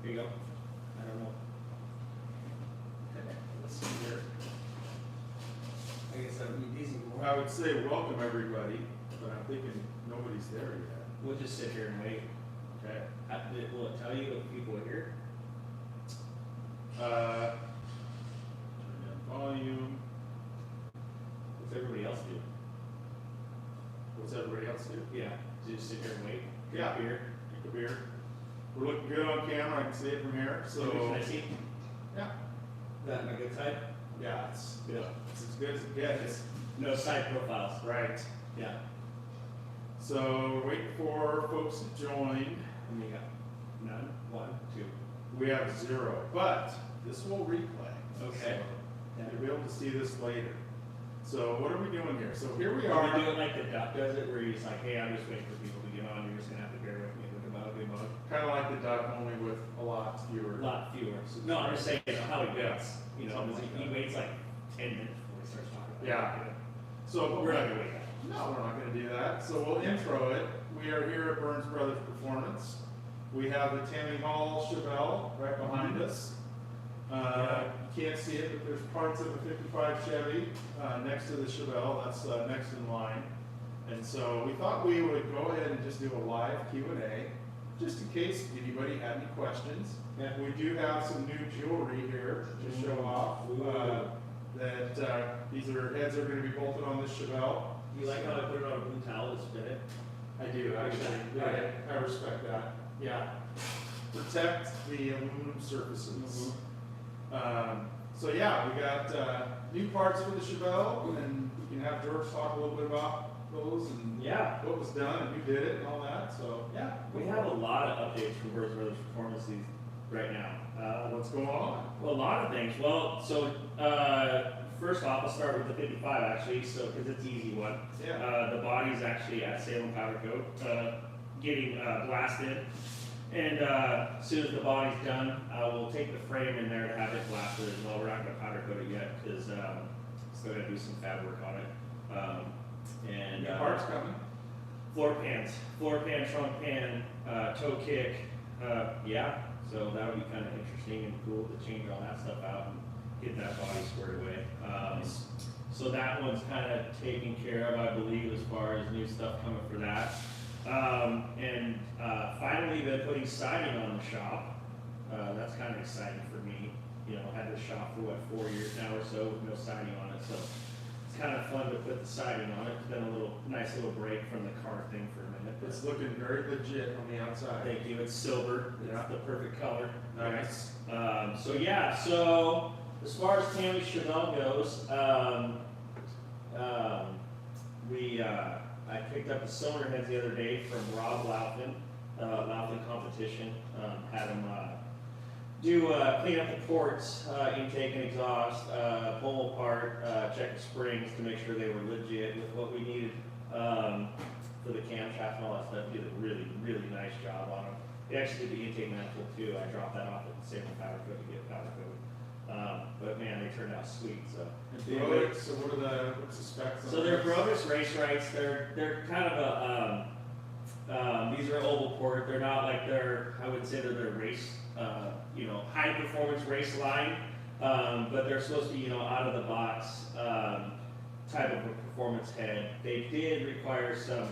Here you go. I don't know. Okay, let's see here. I guess that would be easy. I would say welcome everybody, but I'm thinking nobody's there yet. We'll just sit here and wait. Okay. Will it tell you if people are here? Turn down volume. What's everybody else do? What's everybody else do? Yeah, just sit here and wait. Yeah. Drink beer. Drink a beer. We're looking good on camera. I can see it from here. So Can I see? yeah, That my good side? yeah, it's Good. it's as good as it gets. No side profiles. Right. Yeah. So we're waiting for folks to join. And you got none, 1, 2. We have 0, but this will replay. Okay. So you'll be able to see this later. So what are we doing here? So here we Are are. we doing like the duck does it, where he's like, hey, I'm just waiting for people to get on, you're just gonna have to bear with me with about a good mode. Kind of like the duck, only with a lot fewer. A lot fewer. No, I'm just saying, how he gets, you know, Something like he that. waits like 10 minutes before he starts talking about Yeah. it. So But we're not gonna wait that. No, we're not going to do that. So we'll intro it. We are here at Burns Brothers Performance. We have the Tammy Hall Chevelle right behind us. You can't see it, but there's parts of a 55 Chevy next to the Chevelle. That's next in line. And so we thought we would go ahead and just do a live Q&A, just in case anybody had any questions. Yeah. We do have some new jewelry here to show off. These heads are going to be bolted on this Chevelle. You like how I put it on a blue towel to spin it? I do, actually. I respect that. Yeah. Protect the aluminum surfaces. So yeah, we got new parts for the Chevelle, and we can have George talk a little bit about those and Yeah. what was done and who did it and all that. So yeah, We have a lot of updates from Birds Brothers Performances right now. what's going on? Well, a lot of things. Well, so first off, I'll start with the 55 actually, so because it's an easy one. Yeah. The body's actually at Salem Powder Coat, getting blasted. And as soon as the body's done, we'll take the frame in there to have it blasted as well. We're not going to powder coat it yet because still got to do some fab work on it. New parts coming. Floor pan, trunk pan, toe kick, yeah. So that would be kind of interesting and cool to change all that stuff out and get that body squared away. So that one's kind of taken care of, I believe, as far as new stuff coming for that. Finally, been putting siding on the shop. That's kind of exciting for me. You know, had this shop for 4 years now or so with no siding on it. So it's kind of fun to put the siding on it. It's been a nice little break from the car thing for a minute. It's looking very legit on the outside. Thank you. It's silver. Yeah. It's the perfect color. Nice. So yeah. So as far as Tammy Chevelle goes, I picked up the cylinder heads the other day from Rob Laughlin, Laughlin Competition. Had him clean up the ports, intake and exhaust, pull them apart, check the springs to make sure they were legit with what we needed for the camshaft and all that stuff. He did a really, really nice job on them. He actually did the intake manifold too. I dropped that off at the Salem Powder Coat to get powder coat. But man, they turned out sweet. So So what's the specs on so they're this? Brodus race rights. They're kind of a these are oval port. They're not like I would say they're their race high performance race line, but they're supposed to be out of the box type of a performance head. They did require some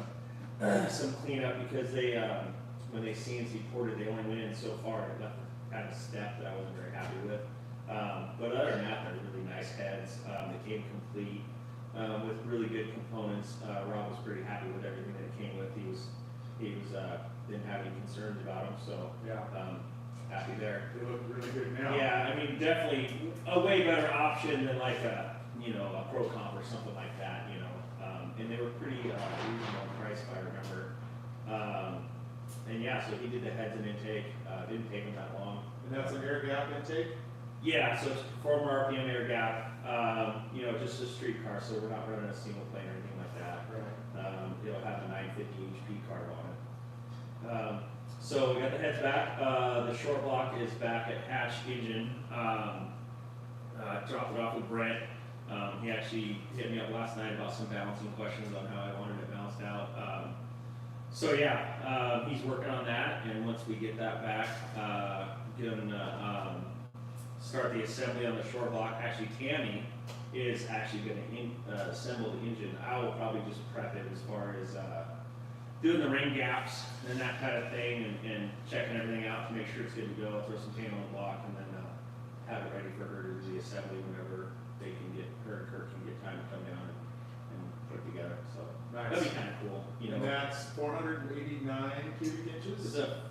cleanup because they when they CNC ported, they only went in so far. It left kind of a step that I wasn't very happy with. But other than that, they're really nice heads. They came complete with really good components. Rob was pretty happy with everything that it came with. He was didn't have any concerns about them, so Yeah. happy there. They look really good now. Yeah, I mean definitely a way better option than like a Pro Comp or something like that. And they were pretty reasonable price if I remember. And yeah, so he did the heads and intake. Didn't take him that long. And that's an air gap intake? Yeah, so it's performer RPM air gap, just a street car, so we're not running a single plane or anything like that. Right. It'll have a 950 HP carb on it. So we got the heads back. The short block is back at Hatch Engine. Dropped it off with Brent. He actually hit me up last night about some balancing questions on how I wanted it balanced out. So yeah, he's working on that, and once we get that back, gonna start the assembly on the short block. Actually, Tammy is actually gonna assemble the engine. I will probably just prep it as far as doing the ring gaps and that kind of thing, and checking everything out to make sure it's good to go. Throw some paint on the block, and then have it ready for her to do the assembly whenever they can get her and Kurt can get time to come down and put it together. So Nice. that'd be kind of cool, you know. And that's 489 cubic inches? It's a,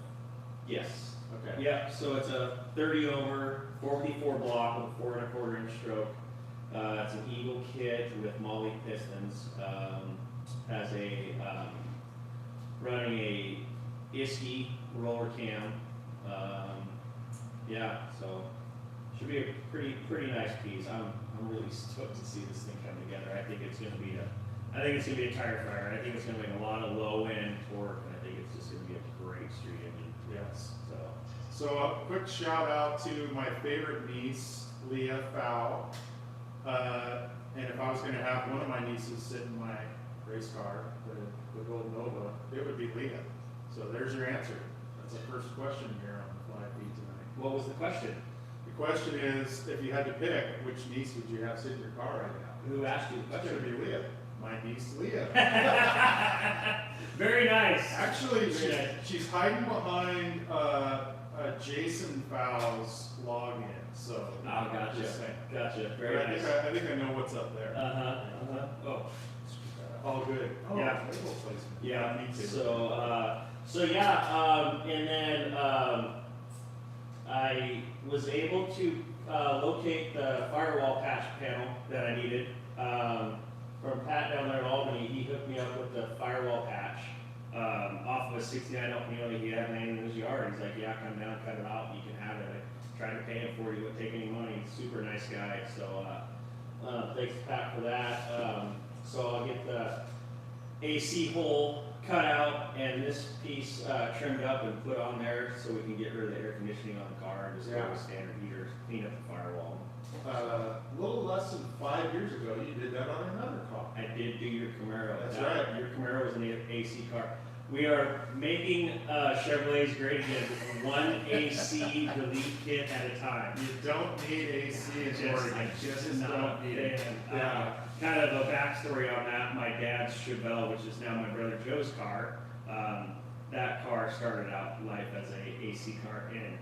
yes. Okay. Yeah, so it's a 30 over 454 block with a 4 1/4 inch stroke. It's an Eagle kit with Molly pistons. Has a running a Iski roller cam. Yeah, so should be a pretty nice piece. I'm really stoked to see this thing come together. I think it's gonna be a tire fire. I think it's gonna make a lot of low end torque, and I think it's just gonna be a great street engine. Yes. So. So a quick shout out to my favorite niece, Leah Fow. And if I was gonna have one of my nieces sit in my race car, the Gold Nova, it would be Leah. So there's your answer. That's the first question here on the fly feed tonight. What was the question? The question is, if you had to pick, which niece would you have sit in your car right now? Who asked you the That question? should be Leah. My niece, Leah. Very nice. Actually, Very nice. she's hiding behind Jason Fowles login. So. Oh, gotcha. Just saying. Gotcha. But Very I nice. think I think I know what's up there. Oh. All good. Oh, Yeah. label placement. Yeah. Me too. So yeah. And then I was able to locate the firewall patch panel that I needed. From Pat down there in Albany, he hooked me up with the firewall patch off of a 69 El Camino he had laying in his yard. He's like, yeah, come down, cut it out, you can have it. I tried to pay him for it, he wouldn't take any money. Super nice guy. So thanks to Pat for that. So I'll get the AC hole cut out and this piece trimmed up and put on there so we can get rid of the air conditioning on the car and just go with standard heaters, clean up the firewall. A little less than 5 years ago, you did that on another car. I did do your Camaro. That's right. Your Camaro was in the AC car. We are making Chevrolets great again, one AC delete kit at a time. You don't need AC in Oregon. I You just don't need it. Yeah. Kind of a backstory on that. My dad's Chevelle, which is now my brother Joe's car. That car started out life as a AC car, and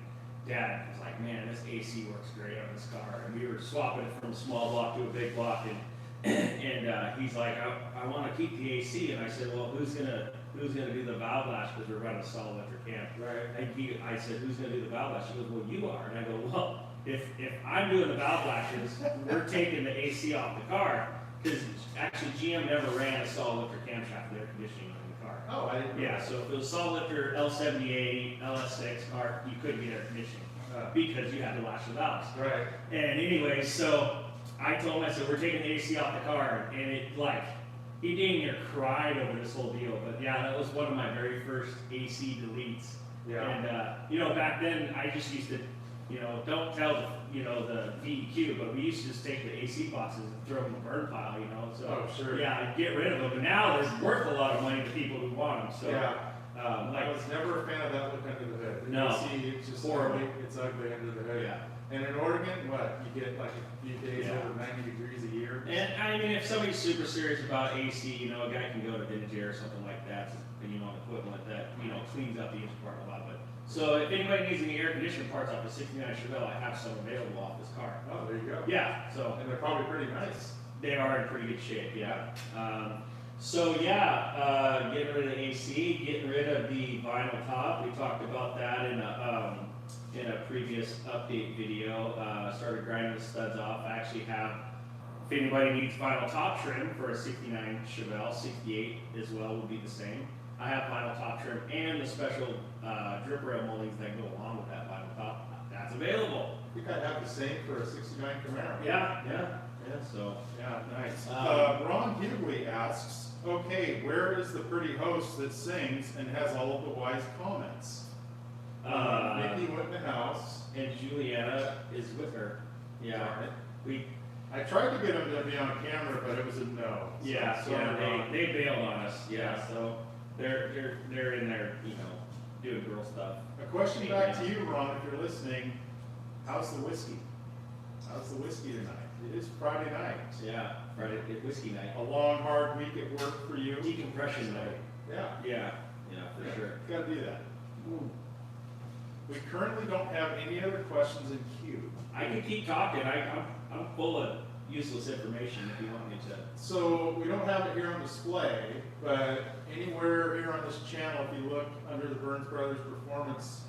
Dad was like, "Man, this AC works great on this car." And we were swapping it from a small block to a big block, and he's like, "I want to keep the AC," and I said, "Well, who's gonna do the valve lash because we're running a solid electric cam?" Right. And I said, "Who's gonna do the valve lash?" He goes, "Well, you are." And I go, "Well, if I'm doing the valve lashes, we're taking the AC off the car because actually GM never ran a solid electric camshaft with air conditioning on the car." Oh, I didn't know. Yeah, so if it was solid lifter L78, LS6 car, you couldn't get air conditioning because you had to lash the valves. Right. And anyway, so I told him, I said, "We're taking the AC off the car," and it like, he dang near cried over this whole deal. But yeah, that was one of my very first AC deletes. Yeah. And back then I just used to, don't tell the VEQ, but we used to just take the AC boxes and throw them in the burn pile, So Oh, sure. yeah, get rid of them. But now they're worth a lot of money to people who want them. So Yeah. like, I was never a fan of that look under the hood. No. AC, it's just Horrible. ugly. It's ugly under the hood. yeah. And in Oregon, what, you get like a few days Yeah. over 90 degrees a year? And I mean, if somebody's super serious about AC, a guy can go to Vintage Air or something like that, an equivalent that, cleans up the engine part a lot. But so if anybody needs any air conditioner parts off a 69 Chevelle, I have some available off this car. Oh, there you go. Yeah, so And they're probably pretty nice. they are in pretty good shape, yeah. Getting rid of the AC, getting rid of the vinyl top. We talked about that in a previous update video. Started grinding the studs off. I actually have, if anybody needs vinyl top trim for a 69 Chevelle, 68 as well would be the same. I have vinyl top trim and the special drip rail moldings that go along with that vinyl top. That's available. I think I have the same for a 69 Camaro. Yeah, so. Yeah, nice. Ron Hughley asks, okay, where is the pretty host that sings and has all of the wise comments? Nikki went in the house. And Juliana is with her. Yeah. Darn it. We, I tried to get them to be on camera, but it was a no. So yeah, sorry, Ron. they bailed on us. Yeah, Yeah. so they're in there, doing girl stuff. A question back to you, Ron, if you're listening. How's the whiskey? How's the whiskey tonight? It is Friday night. Yeah, Friday whiskey night. A long, hard week at work for you. Decompression night. Yeah. Yeah, for sure. Gotta do that. We currently don't have any other questions in queue. I can keep talking. I'm full of useless information if you want me to. So we don't have it here on display, but anywhere here on this channel, if you look under the Burns Brothers Performance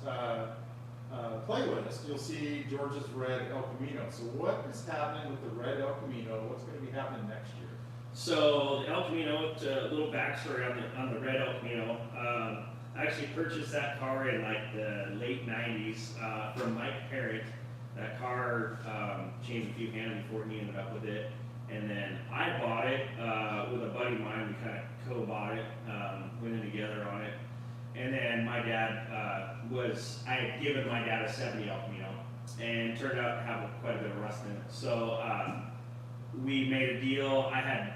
playlist, you'll see George's Red El Camino. So what is happening with the Red El Camino? What's going to be happening next year? So the El Camino, a little backstory on the Red El Camino. I actually purchased that car in like the late 90s from Mike Parrott. That car changed a few hands before he ended up with it. And then I bought it with a buddy of mine. We kind of co-bought it, went in together on it. And then my dad I had given my dad a 70 El Camino, and turned out to have quite a bit of rust in it. So we made a deal. I had,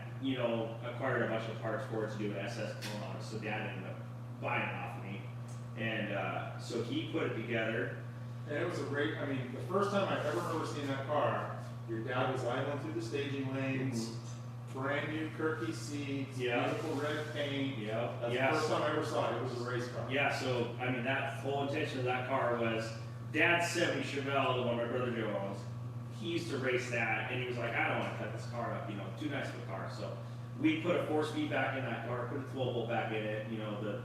acquired a bunch of parts for it to do an SS clone on it. So dad ended up buying it off of me. And so he put it together. And it was a great, the first time I ever remember seeing that car, your dad was idling through the staging lanes, brand new Kirky seats, beautiful red paint. That's the first time I ever saw it. It was a race car. Yeah, so, that whole intention of that car was Dad's 70 Chevelle, the one my brother Joe owns. He used to race that, and he was like, I don't want to cut this car up, too nice of a car. So we put a 4-speed back in that car, put a 12-volt back in it,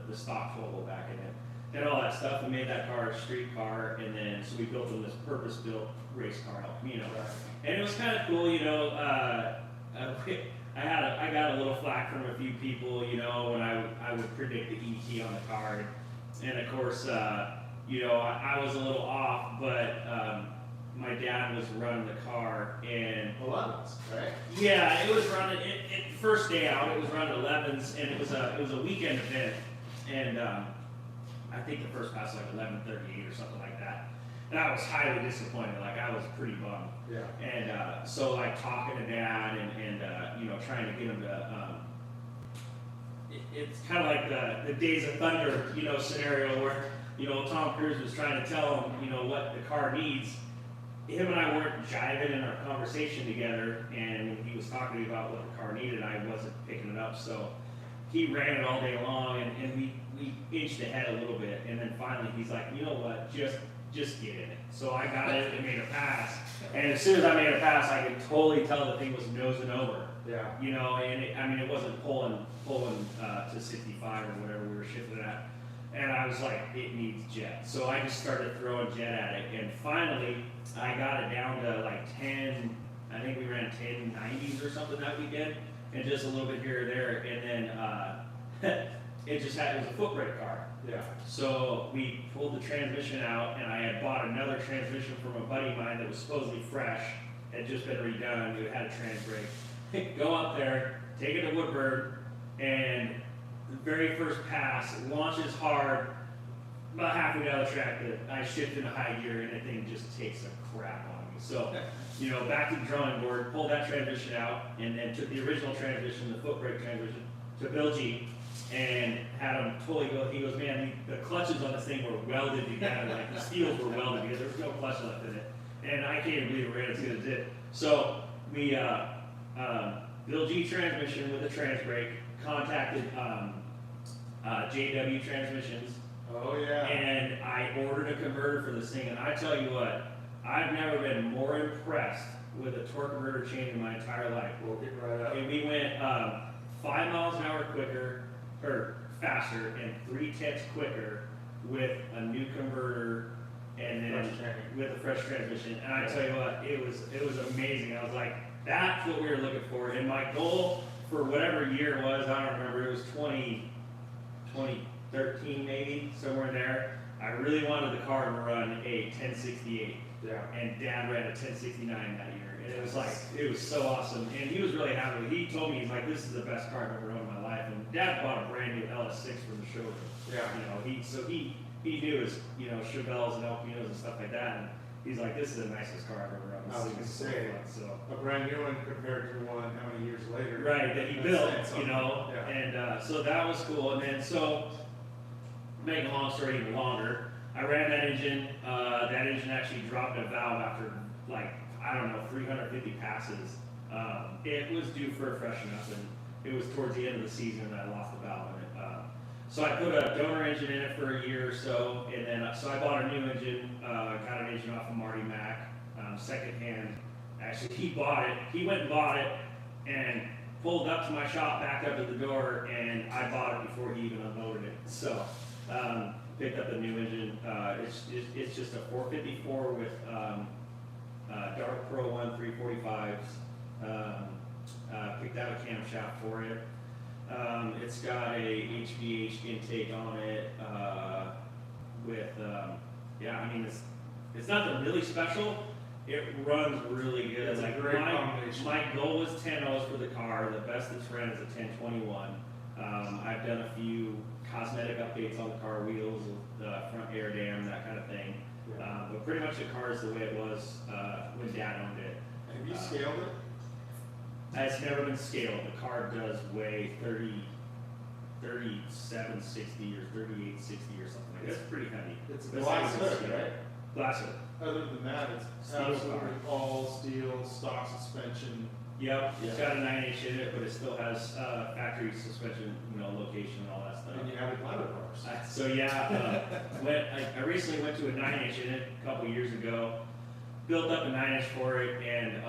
the stock 12-volt back in it, and all that stuff, and made that car a street car. And then, so we built them this purpose-built race car, El Camino. And it was kind of cool, I got a little flack from a few people, when I would predict the ET on the card. And of course, I was a little off, but my dad was running the car, and 11s, right? Yeah, it was running. First day out, it was running 11s, and it was a weekend event, and I think the first pass was like 11:38 or something like that. And I was highly disappointed. Like, I was pretty bummed. Yeah. And so like talking to dad and trying to get him to. It's kind of like the Days of Thunder, scenario where Tom Cruise was trying to tell him what the car needs. Him and I weren't jiving in our conversation together, and when he was talking to me about what the car needed, I wasn't picking it up. So he ran it all day long, and we inched ahead a little bit, and then finally he's like, you know what, just get in it. So I got it and made a pass, and as soon as I made a pass, I could totally tell the thing was nosing over. Yeah. And it wasn't pulling to 65 or whatever we were shifting at. And I was like, it needs jet. So I just started throwing jet at it. And finally, I got it down to like 10, I think we ran 1090s or something that weekend. And just a little bit here or there. And then it was a foot brake car. Yeah. So we pulled the transmission out, and I had bought another transmission from a buddy of mine that was supposedly fresh. Had just been redone. It had a trans brake. Go up there, take it to Woodburn, and the very first pass launches hard. About halfway down the track, I shift into high gear, and the thing just takes a crap on me. So, back to the drawing board, pulled that transmission out, and then took the original transmission, the foot brake transmission, to Bill G, and had him totally go. He goes, man, the clutches on this thing were welded together, like the steels were welded together. There was no clutch left in it, and I can't even believe it ran as good as it. So we Bill G transmission with a trans brake, contacted JW Transmissions. Oh yeah. And I ordered a converter for this thing, and I tell you what, I've never been more impressed with a torque converter change in my entire life. We'll get right up. And we went 5 miles an hour quicker, or faster, and 3/10 quicker with a new converter, and then with a fresh transmission. And I tell you what, it was amazing. I was like, that's what we were looking for. And my goal for whatever year it was, I don't remember, it was 2013 maybe, somewhere in there. I really wanted the car to run a 1068. Yeah. And Dad ran a 1069 that year. And it was like, it was so awesome. And he was really happy. He told me, he's like, this is the best car I've ever owned in my life. And Dad bought a brand new LS6 from the showroom. Yeah. He knew his, Chevelles and El Caminos and stuff like that. And he's like, this is the nicest car I've ever owned. I was gonna say, a brand new one compared to one how many years later? Right, that he built, Yeah. And so that was cool. And then make a long story even longer, I ran that engine. That engine actually dropped a valve after like, I don't know, 350 passes. It was due for a freshen up, and it was towards the end of the season that I lost the valve in it. So I put a donor engine in it for a year or so, and then so I bought a new engine. Got an engine off of Marty Mack, secondhand. Actually, he bought it. He went and bought it, and pulled up to my shop, backed up at the door, and I bought it before he even unloaded it. So picked up a new engine. It's just a 454 with Dark Pro 1 345s. Picked out a camshaft for it. It's got a HVH intake on it with, yeah, I mean, it's nothing really special. It runs really good. It's like a great combination. My goal was 10 O's for the car. The best it's ran is a 1021. I've done a few cosmetic updates on the car, wheels, the front air dam, that kind of thing. Yeah. But pretty much the car is the way it was when Dad owned it. Have you scaled it? It's never been scaled. The car does weigh 3760 or 3860 or something like that. It's pretty heavy. It's But glass it's hood, scaled. right? Glass hood. Other than that, it's Steel absolutely car. all steel, stock suspension. Yep, it's Yeah. got a 9-inch in it, but it still has factory suspension, location and all that stuff. And you added ladder bars. So yeah, I recently went to a 9-inch in it a couple years ago, built up a 9-inch for it, and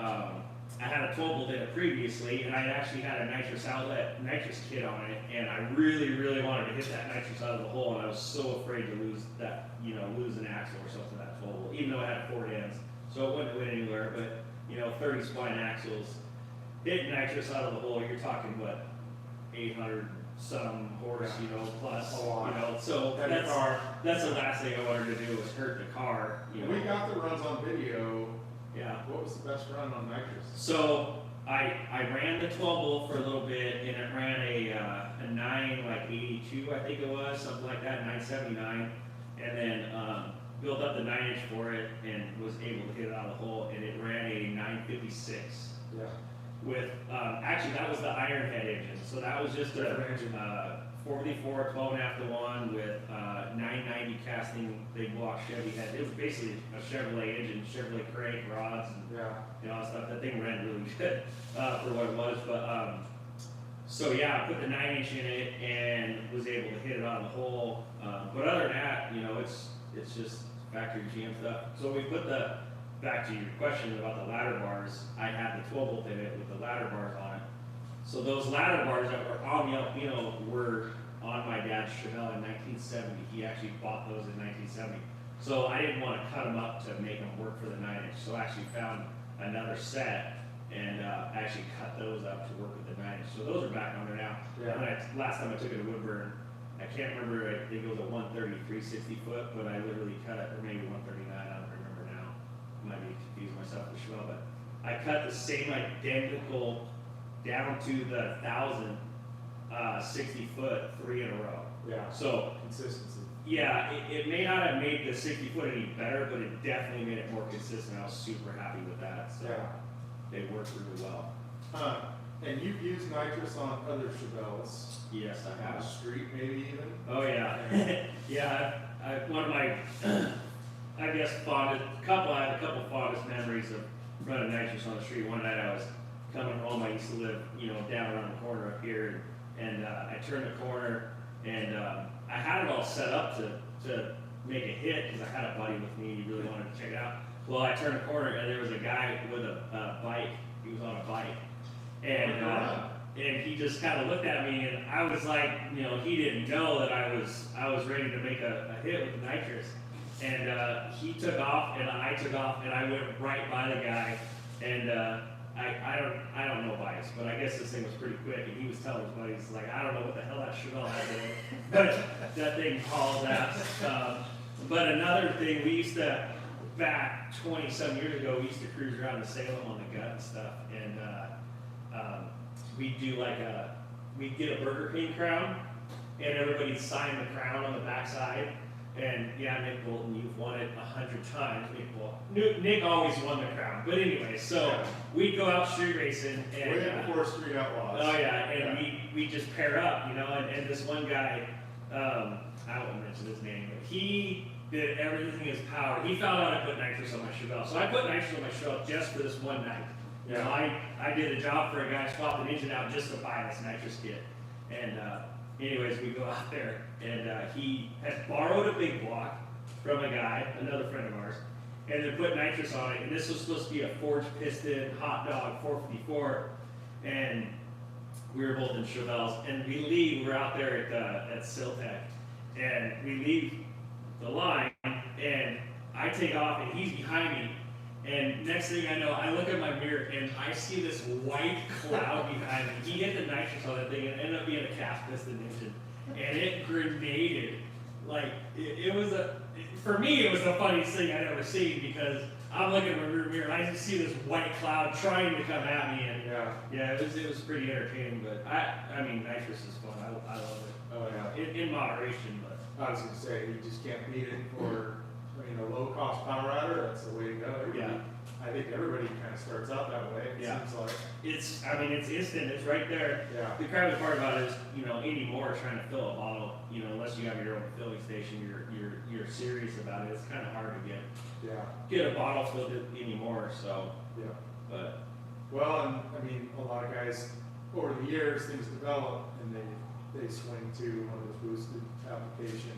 I had a 12-bolt in it previously, and I actually had a nitrous outlet, nitrous kit on it, and I really, really wanted to hit that nitrous out of the hole, and I was so afraid to lose that, lose an axle or something, that 12-bolt, even though it had 4 ends, so it wouldn't have went anywhere, but, 30 spline axles, hit nitrous out of the hole, you're talking, what, 800 some horse, plus, A lot. so Heavy car. that's the last thing I wanted to do was hurt the car, We got the runs on video. Yeah. What was the best run on nitrous? So I ran the 12 volt for a little bit, and it ran a 982, I think it was, something like that, 979, and then built up the 9-inch for it and was able to hit it out of the hole, and it ran a 956 Yeah. with actually that was the iron head engine, so that was just Different a engine. 4x4 12.5 to 1 with 990 casting big block Chevy head. It was basically a Chevrolet engine, Chevrolet crank rods, and Yeah. all that stuff. That thing ran really good for what it was. But so yeah, I put the 9-inch in it and was able to hit it out of the hole. But other than that, it's just factory GM stuff. So we put back to your question about the ladder bars. I had the 12 volt in it with the ladder bars on it. So those ladder bars that were on were on my dad's Chevelle in 1970. He actually bought those in 1970. So I didn't want to cut them up to make them work for the 9-inch. So I actually found another set and actually cut those up to work with the 9-inch. So those are back on there now. Yeah. And last time I took it to Woodburn, I can't remember, I think it was a 130, 360 foot, but I literally cut it, or maybe 139, I don't remember now. I might be confusing myself with Chevelle, but I cut the same identical down to the 1,000 60 foot 3 in a row. Yeah. So Consistency. yeah, it may not have made the 60 foot any better, but it definitely made it more consistent. I was super happy with that. So Yeah. they worked really well. And you've used nitrous on other Chevelles. Yes, I On the have. street, maybe even. Oh yeah, yeah. One of my, I guess, I had a couple fondest memories of running nitrous on the street. One night I was coming home. I used to live, down around the corner up here, and I turned the corner, and I had it all set up to make a hit because I had a buddy with me. He really wanted to check it out. Well, I turned the corner, and there was a guy with a bike. He was on a bike, and he just kind of looked at me, and I was like, he didn't know that I was ready to make a hit with the nitrous. And he took off, and I took off, and I went right by the guy, and I don't know bikes, but I guess this thing was pretty quick, and he was telling his buddies, like, I don't know what the hell that Chevelle had in it, but that thing hauls ass. But another thing, we used to, back 20-some years ago, we used to cruise around to Salem on the gut and stuff, and we'd do we'd get a Burger King crown, and everybody'd sign the crown on the backside. And yeah, Nick Bolton, you've won it 100 times. Nick always won the crown. But anyway, so we'd go out street racing, and Way before Street Outlaws. oh yeah, and we just pair up, and this one guy, I won't mention his name, but he did everything in his power. He found out I put nitrous on my Chevelle. So I put nitrous on my Chevelle just for this one night. You know, I did a job for a guy, swapped an engine out just to buy this nitrous kit. And anyways, we go out there, and he had borrowed a big block from a guy, another friend of ours, and then put nitrous on it. And this was supposed to be a forged piston hot dog 454, and we were both in Chevelles, and we leave. We're out there at Siltec, and we leave the line, and I take off, and he's behind me. And next thing I know, I look at my mirror, and I see this white cloud behind me. He hit the nitrous on that thing, and it ended up being a cast piston engine, and it grenaded. Like it was for me, it was the funniest thing I'd ever seen, because I'm looking at my rear mirror, and I just see this white cloud trying to come at me, and yeah, it was pretty entertaining. But I mean, nitrous is fun. I love it. Oh yeah. In moderation, but I was gonna say, you just can't beat it for, low cost power adder. That's the way to go. I think everybody kind of starts out that way. It seems like it's instant. It's right there. Yeah. The crappy part about it is, anymore trying to fill a bottle, unless you have your own filling station, you're serious about it. It's kind of hard to get a bottle filled anymore. So but well, and a lot of guys over the years things develop, and they swing to one of those boosted application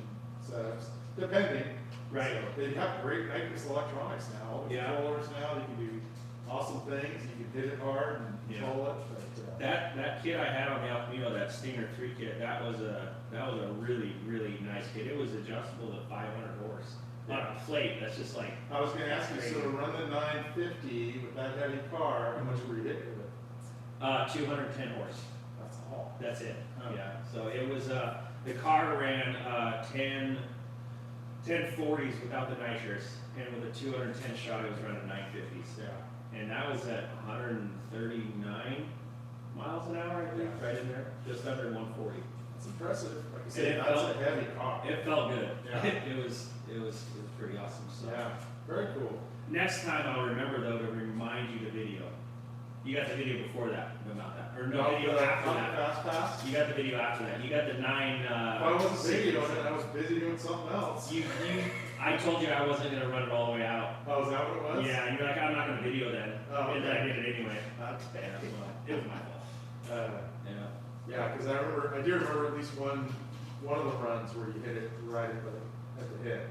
setups, depending. Right. So they have great nitrous electronics now. All the controllers now, they can do awesome things. You can hit it hard and control it. But, that kit I had on the El Camino, that Stinger 3 kit, that was a really, really nice kit. It was adjustable to 500 horse. On a plate, that's just like. I was going to ask you, so to run the 950 with that heavy car, how much were you hitting with it? 210 horse. That's all. That's it. Yeah. So it was the car ran 1040s without the nitrous, and with a 210 shot, it was running 950s. Yeah. And that was at 139 miles an hour, I think, right in there, just under 140. That's impressive. Like I said, that's a heavy car. It felt good. Yeah. it was pretty awesome. So yeah, very cool. next time I'll remember though to remind you the video. You got the video before that, about that, or no video after that. Fast pass. You got the video after that. You got the 9. I wasn't videoing it. I was busy doing something else. I told you I wasn't gonna run it all the way out. Oh, is that what it was? Yeah, you're like, I'm not gonna video then. Oh, And then okay. I did it anyway. That's bad. It was my fault. Yeah, because I do remember at least one of the runs where you hit it right at the hit.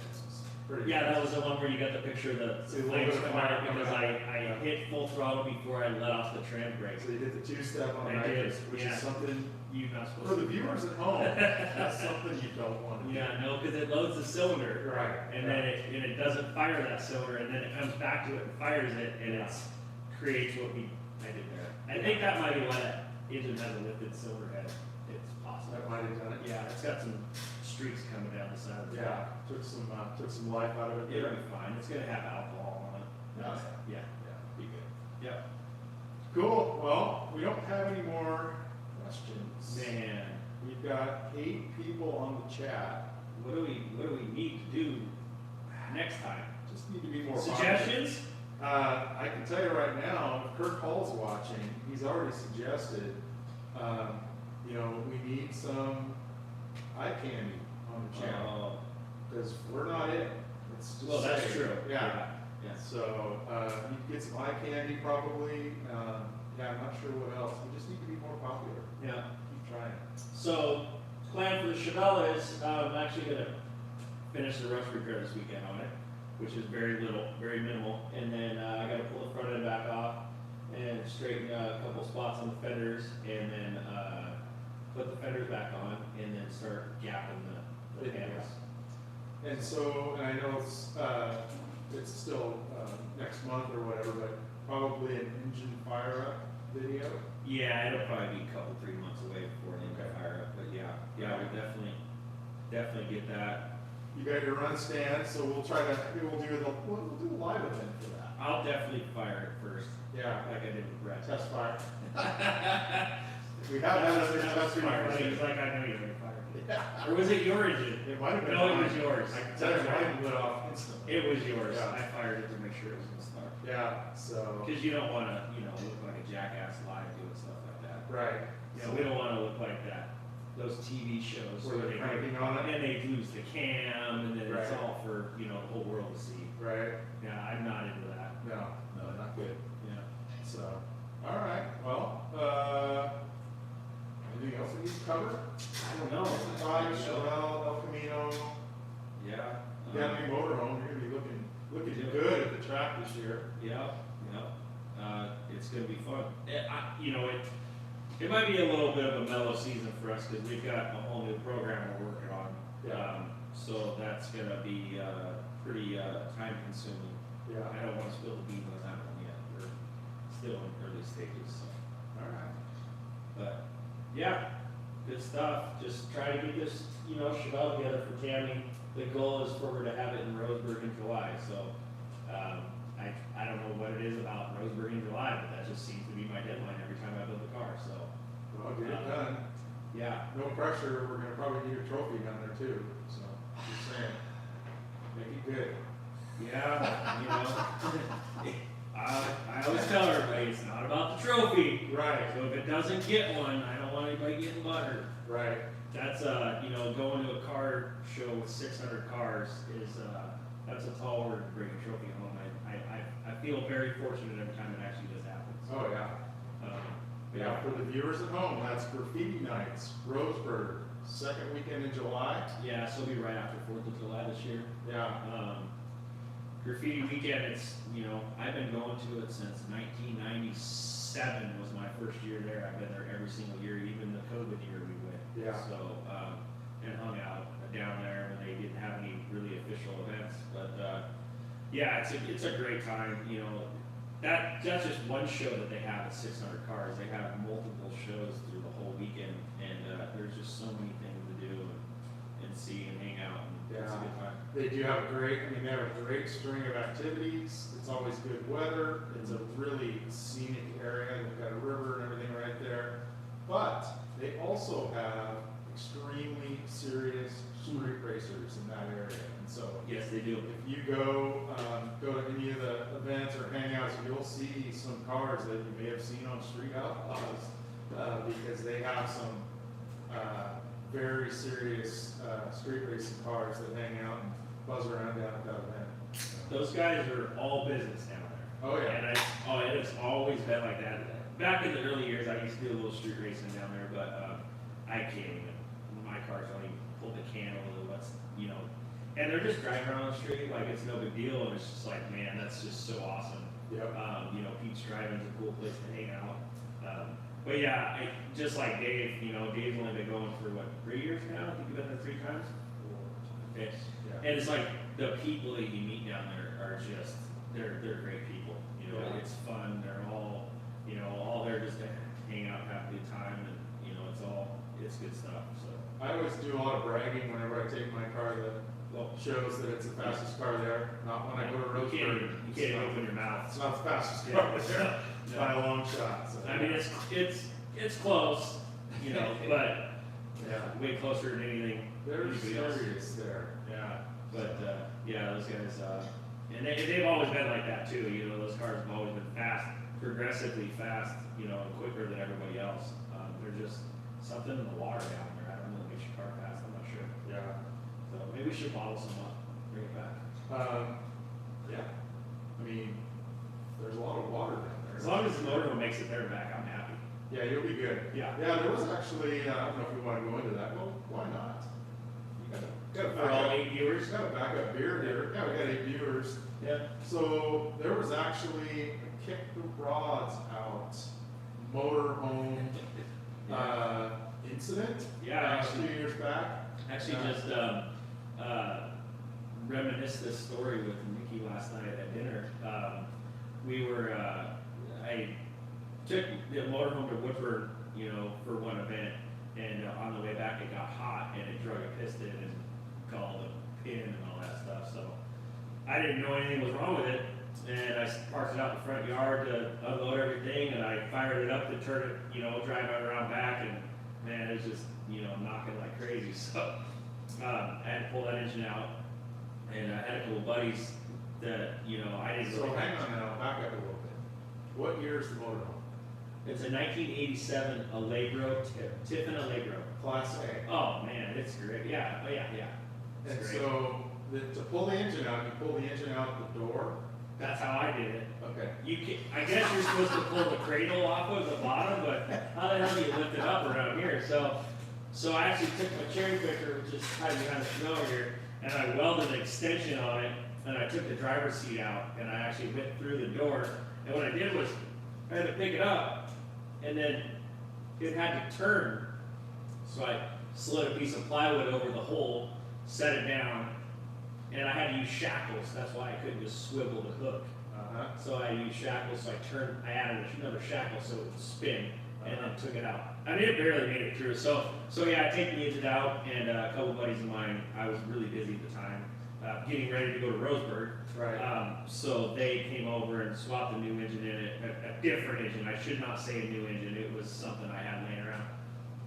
Yeah, that was the one where you got the picture of the See, a little flames bit of coming out fire because coming I hit full throttle before I let off the tram brake. So you did the two-step on I nitrous, did, which yeah. is something You're not supposed for to the do viewers that. at home. That's something you don't want to do. Yeah, no, because it loads the cylinder. Right. And then it doesn't fire that cylinder, and then it comes back to it and fires it, and it creates what I did there. I think that might be why that engine has a lifted cylinder head. It's possible. That might have done it. Yeah, it's got some streaks coming down the side of the Yeah, took some life out of it. It'll be fine. It's gonna have alcohol on it. Yeah. Be good. Yep. Cool. Well, we don't have any more questions. Man, We've got 8 people on the chat. what do we need to do next time? Just need to be more Suggestions? I can tell you right now, if Kirk Hall's watching, he's already suggested, we need some eye candy on the channel. Because we're not it. It's just Well, that's safe. true. Yeah. Yeah. So, you can get some eye candy probably. I'm not sure what else. We just need to be more popular. Yeah. Keep trying. So, plan for the Chevelle is, I'm actually gonna finish the rust repair this weekend on it, which is very minimal. And then, I gotta pull the front end back off and straighten a couple spots on the fenders, and then, put the fenders back on, and then start gapping the panels. And so, and I know it's still next month or whatever, but probably an engine fire up video. Yeah, it'll probably be a couple, 3 months away before an engine fire up, but yeah, we'll definitely get that. You got your run stand, so we'll do a live event for that. I'll definitely fire it first, Yeah, like I did with Brett. test fire. We have had other test fires. It's like I know you're gonna fire it. Yeah. Or was it your engine? It might have been. No, it mine. was yours. I can tell you mine lit off instantly. It was yours. Yeah. I fired it to make sure it was gonna start. Yeah, so. Because you don't wanna, look like a jackass live doing stuff like that. Right. Yeah, we don't wanna look like that those TV shows Where they're they cranking on it? and they lose the cam, and then it's Right. all for, you know, the whole world to see. Right? Yeah, I'm not into that. No, not good. Yeah. So, all right, well, anything else we need to cover? I don't know. Five, Shoutout, El Camino. Yeah. You got any motorhome, you're gonna be looking Yeah. good at the track this year. Yeah, yeah. It's gonna be fun. You know, it might be a little bit of a mellow season for us because we've got a whole new program we're working on. Yeah. So that's gonna be pretty time consuming. Yeah. I don't want to spill the beans on that one yet. We're still in early stages. So. All right. But yeah, good stuff. Just try to get this, you know, Chevelle together for Tammy. The goal is for her to have it in Roseburg in July. So I don't know what it is about Roseburg in July, but that just seems to be my deadline every time I build a car. So Well, get it done. yeah, No pressure, we're gonna probably need a trophy down there too, so, just saying. Make it good. yeah, you know. I always tell everybody it's not about the trophy. Right, So if it doesn't get one, I don't want anybody getting buttered. right. That's you know, going to a car show with 600 cars is that's a tall order to bring a trophy home. I feel very fortunate every time it actually does happen. So, Oh, yeah. yeah, For the viewers at home, that's Graffiti Nights, Roseburg, second weekend in July. yeah. So it'll be right after 4th of July this year. Yeah, Graffiti Weekend. It's, you know, I've been going to it since 1997 was my first year there. I've been there every single year, even the COVID year we went. Yeah. So and hung out down there when they didn't have any really official events, but yeah, it's a great time. You know, that's just one show that they have at 600 cars. They have multiple shows through the whole weekend, and there's just so many things to do and see and hang out. And it's a good time. they do have they have a great string of activities. It's always good weather. It's a really scenic area. They've got a river and everything right there. But they also have extremely serious street racers in that area. And so Yes, they do. if you go to any of the events or hangouts, you'll see some cars that you may have seen on Street Outlaws because they have some very serious street racing cars that hang out and buzz around down at that event. Those guys are all business down there. Oh, yeah. And it has always been like that. Back in the early years, I used to do a little street racing down there, but I can't even. My cars don't even pull the can over the what's, you know. And they're just driving around the street like it's no big deal, and it's just like, man, that's just so awesome. Yep. You know, Pete's Driving's a cool place to hang out. But yeah, just like Dave, you know, Dave's only been going for what, 3 years now? I think you've been there 3 times. Okay. Yeah. And it's like the people that you meet down there are just they're great people. You know, Yeah. it's fun. They're all, you know, all there just to hang out, have a good time, and you know, it's good stuff. So I always do a lot of bragging whenever I take my car that well, shows that it's the fastest car there. Not when I go to you Roseburg. can't even open your mouth. It's not the fastest Yeah. car there No. by a long shot. So. I mean, it's close, you know, but yeah, way closer than anything. they're anybody else. serious there. Yeah, but yeah, those guys, and they've always been like that too. You know, those cars have always been fast, progressively fast, you know, and quicker than everybody else. They're just something in the water down there. I don't know, that makes your car fast. I'm not sure. Yeah. So maybe we should bottle some up, bring it back. Yeah. I mean, there's a lot of water down there. As long as the motorhome makes it there and back, I'm happy. Yeah, you'll be good. Yeah. Yeah, there was actually, I don't know if we want to go into that. Well, why not? You got a For all backup, 8 viewers. got a backup beer here. Yeah, we got 8 viewers. Yeah. So there was actually a kick the rods out motorhome incident. Yeah, a few years back. Actually, just reminisced this story with Nikki last night at dinner. We were, I took the motorhome to Woodford, you know, for one event, and on the way back it got hot and it drug a piston and called a pin and all that stuff. So I didn't know anything was wrong with it, and I parked it out in the front yard to unload everything, and I fired it up to turn it, you know, drive it around back, and man, it was just, you know, knocking like crazy. So I had to pull that engine out, and I had a couple buddies that, you know, I didn't So really hang on now, back up a little bit. What year is the motorhome? It's a 1987 Allegro, Tiffin Allegro. Class A. Oh man, it's great. Yeah, oh yeah, yeah. And It's great. so, to pull the engine out, you pull the engine out the door. That's how I did it. Okay. You can, I guess you're supposed to pull the cradle off of the bottom, but how the hell do you lift it up around here? So I actually took my cherry picker, which is hiding behind the snow here, and I welded an extension on it, and I took the driver's seat out, and I actually went through the door, and what I did was, I had to pick it up, and then it had to turn. So I slid a piece of plywood over the hole, set it down, and I had to use shackles. That's why I couldn't just swivel the hook. So I used shackles, so I added another shackle so it would spin, and then took it out. I mean, it barely made it through. So yeah, I take the engine out, and a couple buddies of mine, I was really busy at the time, getting ready to go to Roseburg. Right. So they came over and swapped a new engine in it, a different engine. I should not say a new engine. It was something I had laying around.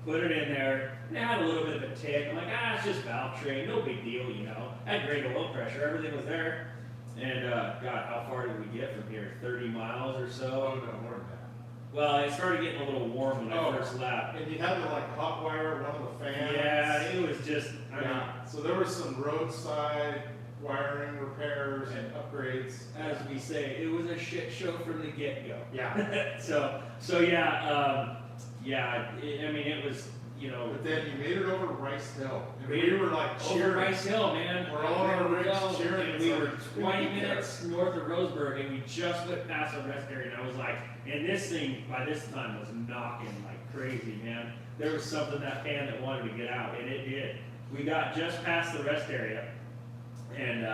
Put it in there, and it had a little bit of a tick. I'm like, it's just valve train, no big deal, you know. I had great oil pressure, everything was there. And God, how far did we get from here? 30 miles or Oh, so? no, more than that. Well, it started getting a little warm when I first left. And you had to like hot wire one of the fans. Yeah, it was just, I mean, Yeah, so there was some roadside wiring repairs and upgrades. as we say, it was a shit show from the get-go. Yeah. So yeah, I mean, it was, you know, But then you made it over Rice Hill. And Made we it were like over cheering. Rice Hill, man. We're all on our There we rigs go. cheering. And we It's were like, 20 we need minutes north of Roseburg, and we just went past a rest area, and I was like, and this thing, by this time, was knocking like crazy, man. There was something, that fan that wanted to get out, and it did. We got just past the rest area, and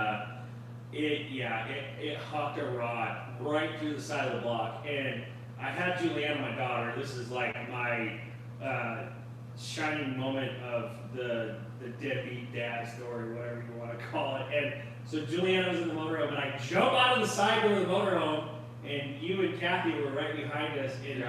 it hucked a rod right through the side of the block, and I had Juliana, my daughter, this is like my shining moment of the deadbeat dad story, whatever you want to call it. And so Juliana was in the motorhome, and I jump out of the side door of the motorhome, and you and Kathy were right behind us, and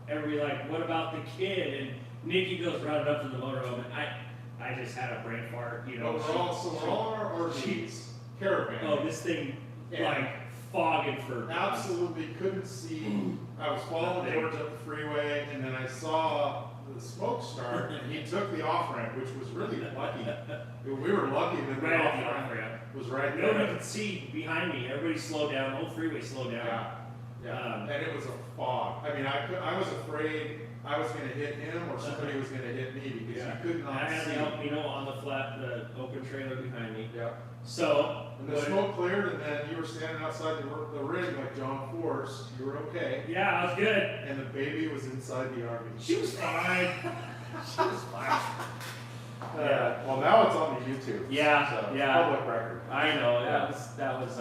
everybody like, what about the kid? And Nikki goes running up to the motorhome, and I just had a brain fart, you know. We're all on our RVs, caravan. Oh, this thing, like, fogging for. Absolutely couldn't see. I was following George up the freeway, and then I saw the smoke start, and he took the off ramp, which was really lucky. We were lucky that the Right off at the ramp off-ramp. was right Nobody there. could see behind me. Everybody slowed down. The whole freeway slowed down. Yeah. And it was a fog. I mean, I was afraid I was going to hit him or somebody was going to hit me because you could And not I had see. the El Camino on the flat, the open trailer behind me. Yeah. So, And the smoke cleared, and then you were standing outside the ring like John Force. You were okay. yeah, I was good. And the baby was inside the RV. She was fine. She was fine. Yeah. Well, now it's on the YouTube. Yeah, So it's yeah. public record. I know, Yeah. that was,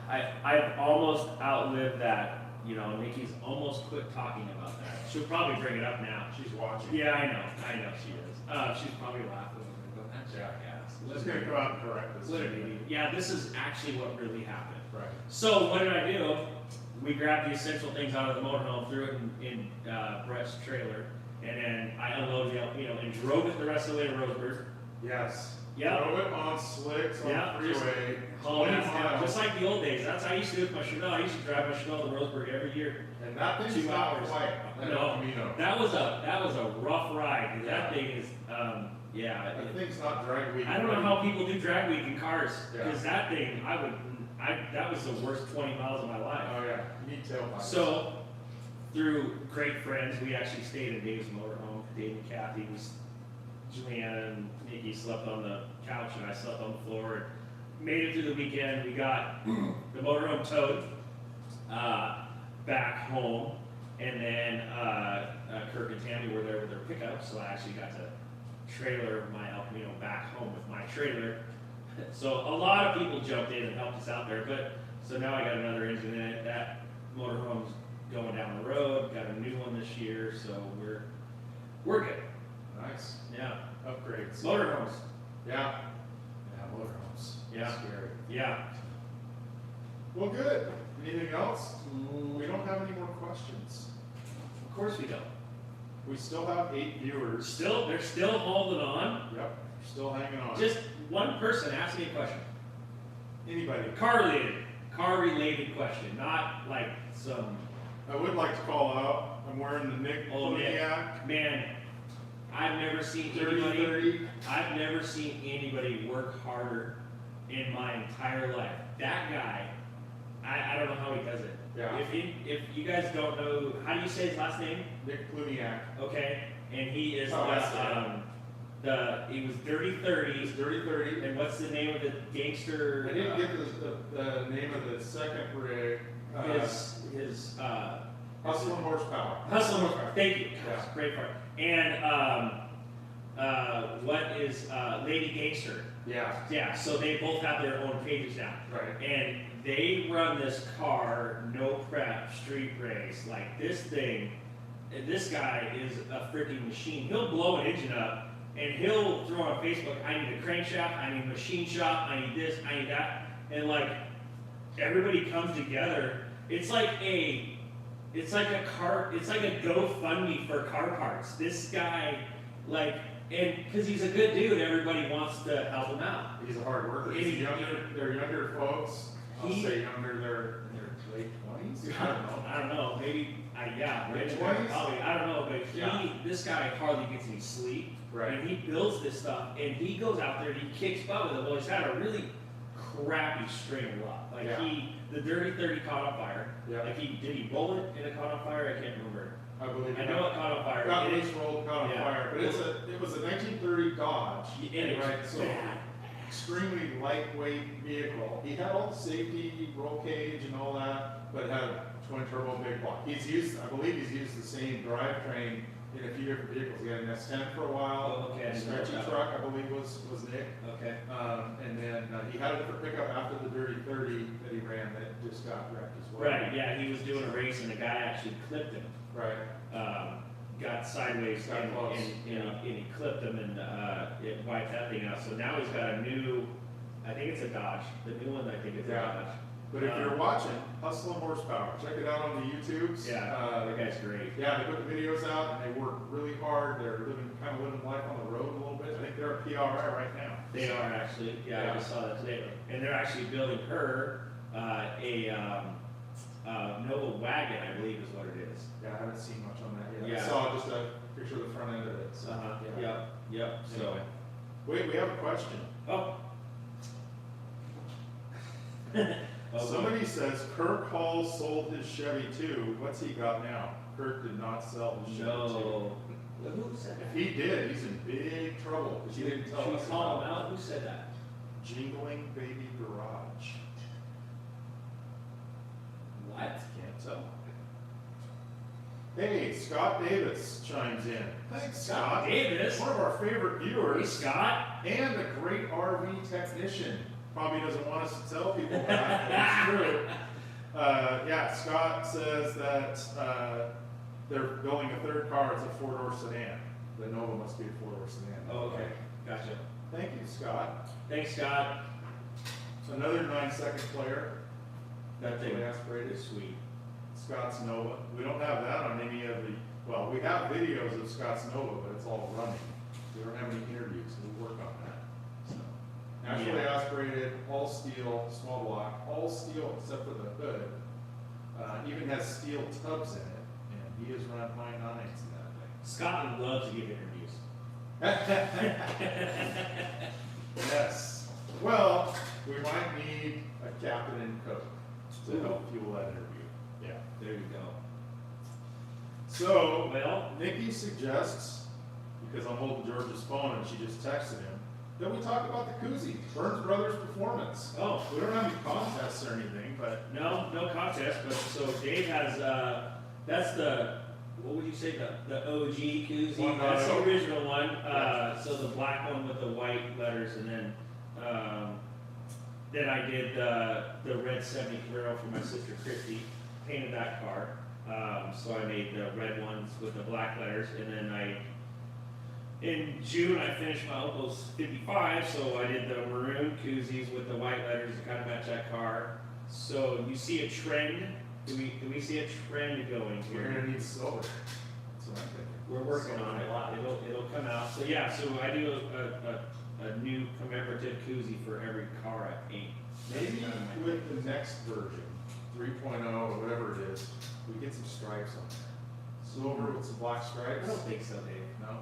I've almost outlived that. You know, Nikki's almost quit talking about that. She'll probably bring it up now. She's watching. Yeah, I know she is. She's probably laughing and going, that jackass. She's going to come out and correct this. Literally. Yeah, this is actually what really happened. Right. So what did I do? We grabbed the essential things out of the motorhome, threw it in Brett's trailer, and then I unloaded the El Camino and drove it the rest of the way to Roseburg. Yes. Yeah. Drove it on slicks on Yeah, the freeway. Hauling 20 ass down, miles. just like the old days. That's how I used to do with my Chevelle. I used to drive my Chevelle to Roseburg every year. And that thing's 2 not hours. quiet. That No. El Camino. That was a rough ride. 'Cause Yeah. That thing is, yeah. That thing's not drag week. I don't know how people do drag week in cars, Yeah. because that thing, that was the worst 20 miles of my life. Oh, yeah. You need tailpipes. So, through great friends, we actually stayed in Dave's motorhome. Dave and Kathy, Juliana and Nikki slept on the couch, and I slept on the floor. And made it through the weekend. We got the motorhome towed back home, and then Kirk and Tammy were there with their pickup, so I actually got to trailer my El Camino back home with my trailer. So a lot of people jumped in and helped us out there, but so now I got another engine in it. That motorhome's going down the road. Got a new one this year, so we're good. Nice. Yeah, Upgrades. motorhomes. Yeah. Yeah, motorhomes. Yeah. Scary. Yeah. Well, good. Anything else? We don't have any more questions. Of course we don't. We still have 8 viewers. They're still holding on. Yep. Still hanging on. Just one person asked me a question. Anybody. Car car related question, not like some, I would like to call out, I'm wearing the Nick oh Koozies man, I've never seen 30-30. I've never seen anybody work harder in my entire life. That guy, I don't know how he does it. Yeah. If you guys don't know, how do you say his last name? Nick Koozies. Okay, and he is Oh, that's it. he was Dirty 30. He's Dirty 30. And what's the name of the gangster? I didn't get the name of the second rig. His Hustling Horsepower. Hustling Horsepower. Thank you. Yeah. Great part. And what is Lady Gangster? Yeah. Yeah. So they both have their own pages now. Right. And they run this car, no prep, street race. Like this thing, this guy is a freaking machine. He'll blow an engine up and he'll throw on Facebook, I need a crankshaft, I need a machine shop, I need this, I need that. And like everybody comes together. It's like a GoFundMe for car parts. This guy, like, and because he's a good dude, everybody wants to help him out. He's a hard worker. They're younger folks. I'll say younger, they're in their late 20s. I don't know. Maybe, Late maybe 20s? probably. I don't know. But this guy hardly gets any sleep. Right. And he builds this stuff, and he goes out there and he kicks butt with it. Well, he's had a really crappy string of luck. Like the Dirty 30 caught on fire. Yeah. Like did he roll it and it caught on fire? I can't remember. I believe I know it caught on fire. Got loose, rolled, caught on Yeah. fire. But it was a 1930 Dodge. And it was right, so bad. extremely lightweight vehicle. He had all the safety, roll cage and all that, but it had a twin turbo big block. I believe he's used the same drivetrain in a few different vehicles. He had an S10 for a while. Oh, okay. A stretchy truck, I believe, was Nick. Okay. And then he had a different pickup after the Dirty 30 that he ran that just got wrecked as well. Right. Yeah. He was doing a race, and the guy actually clipped him. Right. Got sideways Got and, close. and he clipped him and it wiped that thing out. So now he's got a new, I think it's a Dodge. The new one I think is a Dodge. But if you're watching, Hustling Horsepower, check it out on the YouTubes. Yeah, that guy's great. Yeah, they put the videos out and they work really hard. They're kind of living life on the road a little bit. I think they're a PRI right now. They are actually. Yeah, I just saw that today. And they're actually building her Nova wagon, I believe is what it is. Yeah, I haven't seen much on that yet. Yeah. I saw just a picture of the front end of it. So, Yep. So. Anyway. Wait, we have a question. Oh. Somebody says Kirk Hall sold his Chevy too. What's he got now? Kirk did not sell his Chevy No. Who said If that? he did, he's in big trouble because he didn't tell Should we us call him about out? Who said that? Jingling Baby Garage. What? Can't tell. Hey, Scott Davis chimes in. Thanks, Scott. Davis? One of our favorite Hey, viewers Scott. and a great RV technician. Probably doesn't want us to tell people that, but it's true. Yeah, Scott says that they're building a third car. It's a four-door sedan. The Nova must be a four-door sedan. Oh, okay. Gotcha. Thank you, Scott. Thanks, Scott. Another 9-second player. That thing Fully aspirated. is sweet. Scott's Nova. We don't have that on any of the, well, we have videos of Scott's Nova, but it's all running. We don't have any interviews, so we'll work on that. So, naturally aspirated, all steel, small block, all steel except for the hood. Even has steel tubs in it, and he has run high nines in that thing. Scotland loves to give interviews. Yes. Well, we might need a captain and cook to help fuel that interview. Yeah. There you go. So, Well, Nikki suggests, because I'm holding George's phone and she just texted him, that we talk about the Koozies, Burns Brothers Performance. oh, We don't have any contests or anything, but no contest, but so Dave has, that's the, what would you say, the OG Koozie? 1.0. That's the original one, so the black one with the white letters, and then I did the red 70 Camaro for my sister Christy, painted that car. So I made the red ones with the black letters, and then in June I finished my uncle's 55, so I did the maroon Koozies with the white letters to kind of match that car. So you see a trend? Do we see a trend going we're here? gonna need silver. That's what I'm thinking. We're working on it. It'll come out. So yeah, so I do a new commemorative koozie for every car I paint. That's Maybe kind of my with the next version, 3.0 or whatever it is, we get some stripes on there. Silver with some black I stripes. don't think so, Dave. No?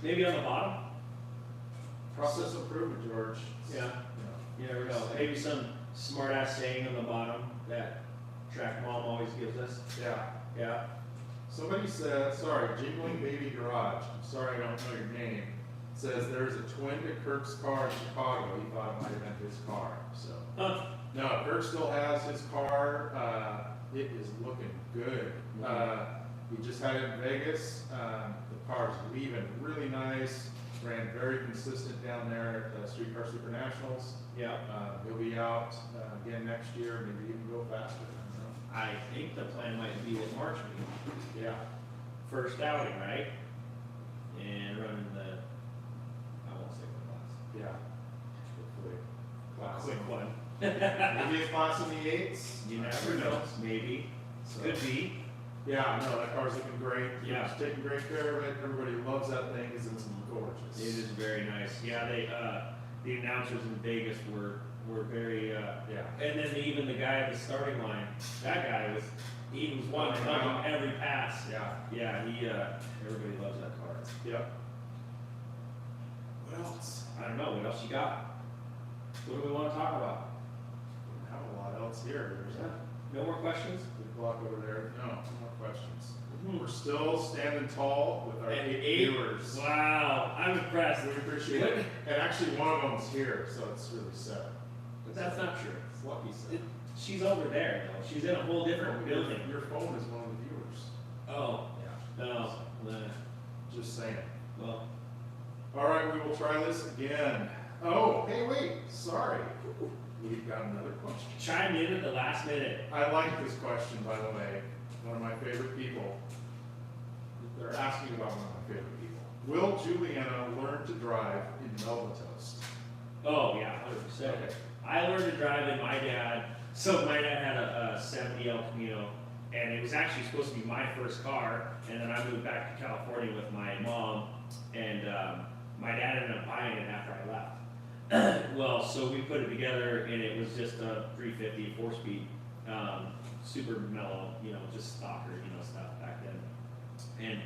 Maybe on the bottom? Process improvement, George. Yeah. You never know. Maybe some smart ass saying on the bottom that track mom always gives us. Yeah. Yeah. Somebody said, sorry, Jingling Baby Garage, I'm sorry I don't know your name, says there's a twin to Kirk's car in Chicago, he thought it might have been his car, so. Huh. No, Kirk still has his car, it is looking good. He just had it in Vegas, the car's leaving really nice, ran very consistent down there at the Streetcar Super Nationals. Yeah. He'll be out again next year, maybe even go faster. I think the plan might be at March meeting. Yeah. First outing, right? And running the, I won't say what class. Yeah. Hopefully. Class. Quick one. Maybe a class in the eights. You never know. Maybe. Could be. Yeah, no, that car's looking great. Yeah. He's taking great care of it. Everybody loves that thing because it's gorgeous. It is very nice. Yeah, they, the announcers in Vegas were very, Yeah. and then even the guy at the starting line, that guy was, he was one to come on every pass. Yeah. Yeah, he, everybody loves that car. Yep. What else? I don't know, what else you got? What do we wanna talk about? Don't have a lot else here. There's No more questions? a block over there. No more questions. Hmm. We're still standing tall with our And 8 viewers. Wow, I'm impressed. We appreciate it. And actually, one of them's here, so it's really 7. That's not true. It's lucky 7. She's over there though, she's in a whole different building. Your phone is one of the viewers. Oh, Yeah. no, Just saying. well, All right, we will try this again. Oh, hey, wait, sorry. We've got another question. chime in at the last minute. I like this question, by the way. One of my favorite people. They're asking about one of my favorite people. Will Juliana learn to drive in Melba Toast? Oh, yeah, 100%. Okay. I learned to drive in my dad, so my dad had a 70 El Camino, and it was actually supposed to be my first car, and then I moved back to California with my mom, and my dad ended up buying it after I left. Well, so we put it together, and it was just a 350 4-speed, super mellow, just stocker, stuff back then. And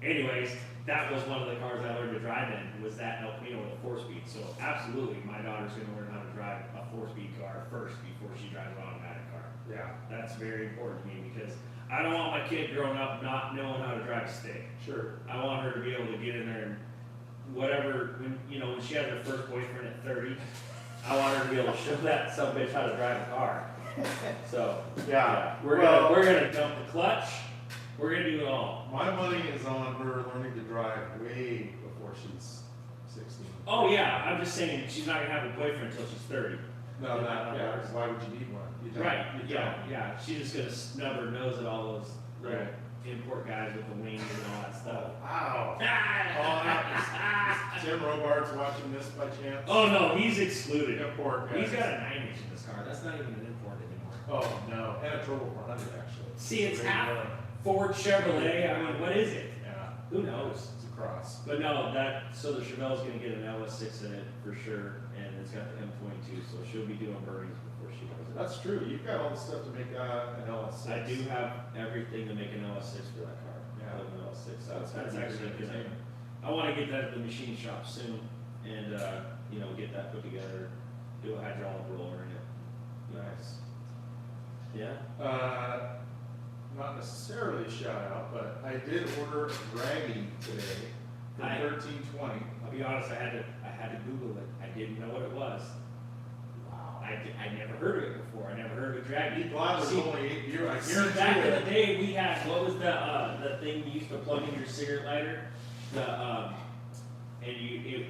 anyways, that was one of the cars I learned to drive in, was that El Camino with a 4-speed. So absolutely, my daughter's gonna learn how to drive a 4-speed car first before she drives an automatic car. Yeah, That's very important to me, because I don't want my kid growing up not knowing how to drive a stick. sure. I want her to be able to get in there and whatever, when she had her first boyfriend at 30, I want her to be able to show that some bitch how to drive a car. So, Yeah. we're Well- gonna dump the clutch, we're gonna do it all. My money is on her learning to drive way before she's 16. Oh yeah, I'm just saying, she's not gonna have a boyfriend until she's 30. No, not, yeah, 'cause why would you need one? You don't. Right, You yeah, don't. yeah, she's just gonna snub her nose at all those little Right. import guys with the wings and all that stuff. Wow. Is Tim Robards watching this by chance? Oh no, he's excluded. Import guys. He's got a 9-inch in this car, that's not even an import anymore. Oh, no, and a Turbo 400 actually. See, it's Very half good. Ford Chevrolet, I mean, what is it? Yeah. Who knows? It's a cross. But no, so the Chevelle's gonna get an LS6 in it for sure, and it's got the M22, so she'll be doing birdies before she does it. That's true, you've got all the stuff to make an LS6. I do have everything to make an LS6 for that car. Yeah. I have an LS6, so That's that's gonna be actually a good good. thing. I wanna get that at the machine shop soon, and, get that put together, do a hydraulic roller in it. Nice. Yeah? Not necessarily a shout out, but I did order a draggy today for I- 1320. I'll be honest, I had to Google it, I didn't know what it was. Wow. I never heard of it before, I never heard of a drag. Be glad there's See- only 8 beer. I See, guarantee back in the it. day, we had, what was the thing you used to plug in your cigarette lighter? And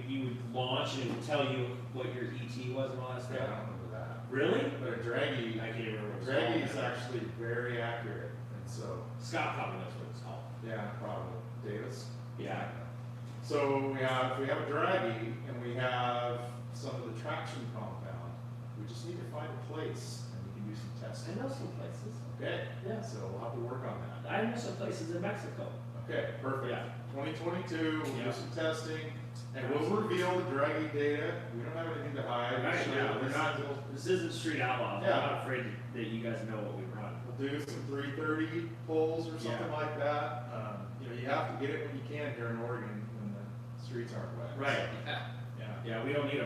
you would launch and it would tell you what your ET was and all that Yeah, I stuff. don't remember that. Really? But a draggy, I can't remember what it's draggy called. is actually very accurate, and so, Scott probably knows what it's called. yeah, probably. Davis? Yeah. So we have a draggy, and we have some of the traction compound. We just need to find a place, and we can do some I testing. know some places. Okay, Yeah. so we'll have to work on that. I know some places in Mexico. Okay, perfect. Yeah. 2022, we'll Yeah. do some testing, and we'll reveal the dragging data. We don't have anything to hide. Right, We'll yeah, show we're this not, little- this isn't Street Outlaws, Yeah. I'm not afraid that you guys know what we run. We'll do some 330 pulls or something Yeah. like that. You have to get it when you can here in Oregon when the streets aren't wet. Right, Yeah. yeah, we don't need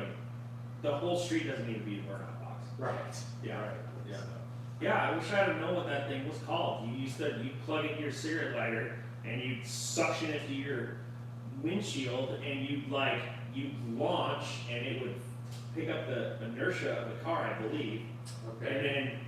the whole street doesn't need to be a burnout box. Right. Yeah. Right. Yeah. So, Yeah, I wish I'd have known what that thing was called. You used to, you'd plug in your cigarette lighter and you'd suction it to your windshield and you'd launch and it would pick up the inertia of the car, I believe. Okay. And then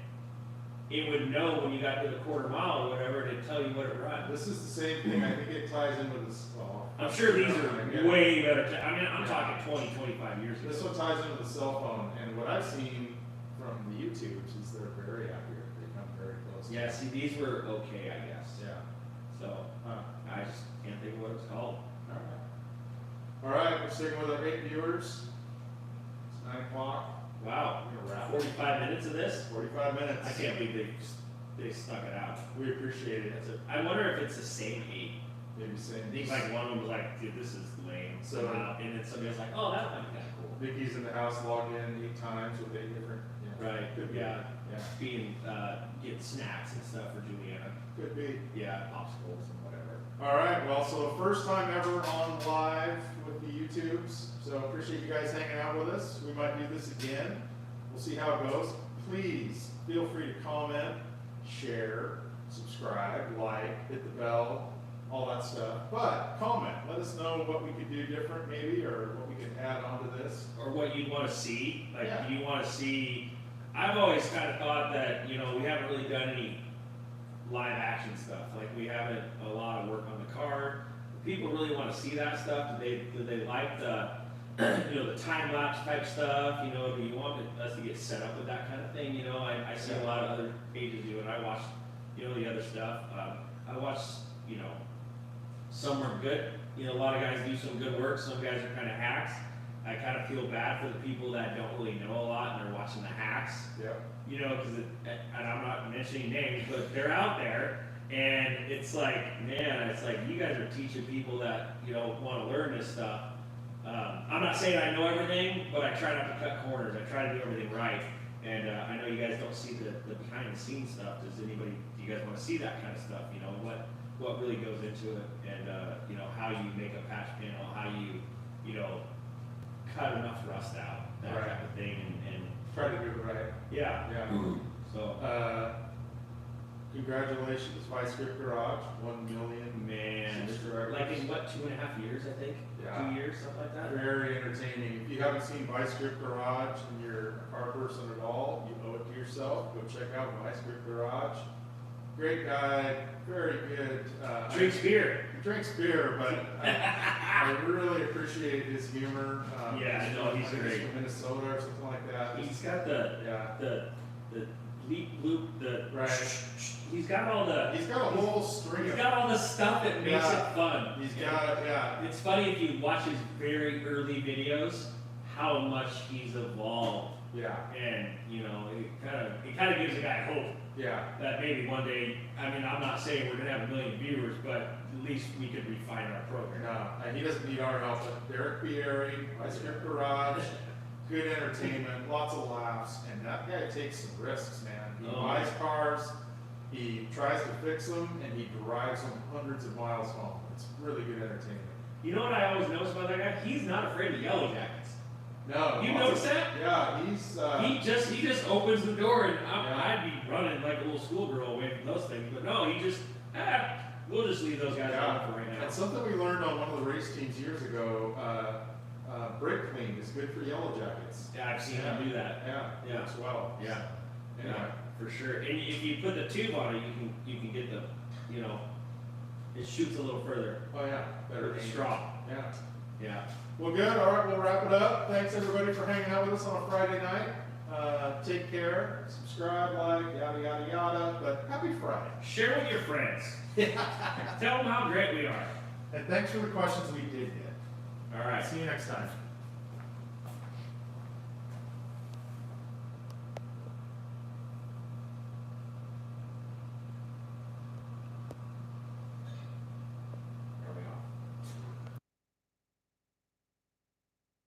it would know when you got to the quarter mile or whatever to tell you what it runs. This is the same thing. I think it ties in with this. Well, I'm sure these Yeah. are way better. I mean, I'm talking 20, 25 years This ago. one ties into the cell phone, and what I've seen from the YouTubes is they're very accurate. They come very close. Yeah, see, these were okay, I guess. Yeah. So, I just can't think of what it was called. All right, we're sticking with our 8 viewers. It's 9 o'clock. Wow, We're gonna wrap 45 minutes of this? 45 minutes. I can't believe they stuck it out. We appreciate it. I wonder if it's the same 8. Maybe saying. I think like one of them was like, dude, this is lame. So- And then somebody was like, oh, that might be kind of cool. Vicky's in the house, logged in 8 times with 8 different. Yeah. Right, Could be. yeah. Yeah. Being, getting snacks and stuff for Juliana. Could be. Yeah, popsicles and whatever. All right, well, so the first time ever on live with the YouTubes, so appreciate you guys hanging out with us. We might do this again. We'll see how it goes. Please feel free to comment, share, subscribe, like, hit the bell, all that stuff. But comment, let us know what we could do different maybe, or what we could add onto this. Or what you'd want to see. Like, Yeah. do you want to see? I've always kind of thought that, you know, we haven't really done any live action stuff. Like, we haven't a lot of work on the car. People really want to see that stuff. Do they like the, you know, the time lapse type stuff? You know, do you want us to get set up with that kind of thing? You know, I see a lot of other pages do it. I watch, you know, the other stuff. I watch, you know, some are good. You know, a lot of guys do some good work. Some guys are kind of hacks. I kind of feel bad for the people that don't really know a lot and they're watching the hacks. Yep. You know, because, and I'm not mentioning names, but they're out there, and it's like, man, it's like you guys are teaching people that, you know, want to learn this stuff. I'm not saying I know everything, but I try not to cut corners. I try to do everything right. And I know you guys don't see the behind the scenes stuff. Do you guys want to see that kind of stuff? You know, what really goes into it, and you know, how you make a patch panel, how you know, cut enough rust out, that Right. type of thing, and Try to do it right. yeah. Yeah. So, Congratulations, Vice Grip Garage, 1 million. man, subscribers. like in what, 2.5 years, I think? Yeah. 2 years, something like that? Very entertaining. If you haven't seen Vice Grip Garage and you're a car person at all, you owe it to yourself. Go check out Vice Grip Garage. Great guy, very good. Drinks beer. He drinks beer, but I really appreciate his humor. Yeah, no, he's I think great. from Minnesota or something like that. He's got the Yeah, leap loop, right. he's got all the, He's got a whole string he's of. got all the stuff that makes Yeah. it fun. He's got, yeah. It's funny if you watch his very early videos, how much he's evolved. Yeah, And, you know, it kind of gives a guy hope yeah. that maybe one day, I mean, I'm not saying we're gonna have 1 million viewers, but at least we could refine our program. No, and he doesn't need our help, but Derek Bieri, Vice Grip Garage, good entertainment, lots of laughs, and that guy takes some risks, man. He Oh. buys cars, he tries to fix them, and he drives them hundreds of miles home. It's really good entertainment. You know what I always notice about that guy? He's not afraid of yellow jackets. No. You lots notice of- that? Yeah, he's, He just opens the door, and Yeah. I'd be running like a little schoolgirl away from those things. But no, he just, we'll just leave those guys Yeah. alone for right now. That's something we learned on one of the race teams years ago. Brake clean is good for yellow jackets. Yeah, I've seen him do that. Yeah, Yeah. works well. Yeah, Anyway. yeah, for sure. And if you put the tube on it, you can get the, you know, it shoots a little further. Oh, yeah, better Better aim. straw. Yeah. Yeah. Well, good. All right, we'll wrap it up. Thanks everybody for hanging out with us on a Friday night. Take care. Subscribe, like, yada yada yada. But happy Friday. Share with your friends. Tell them how great we are. And thanks for the questions we did get. All right. See you next time.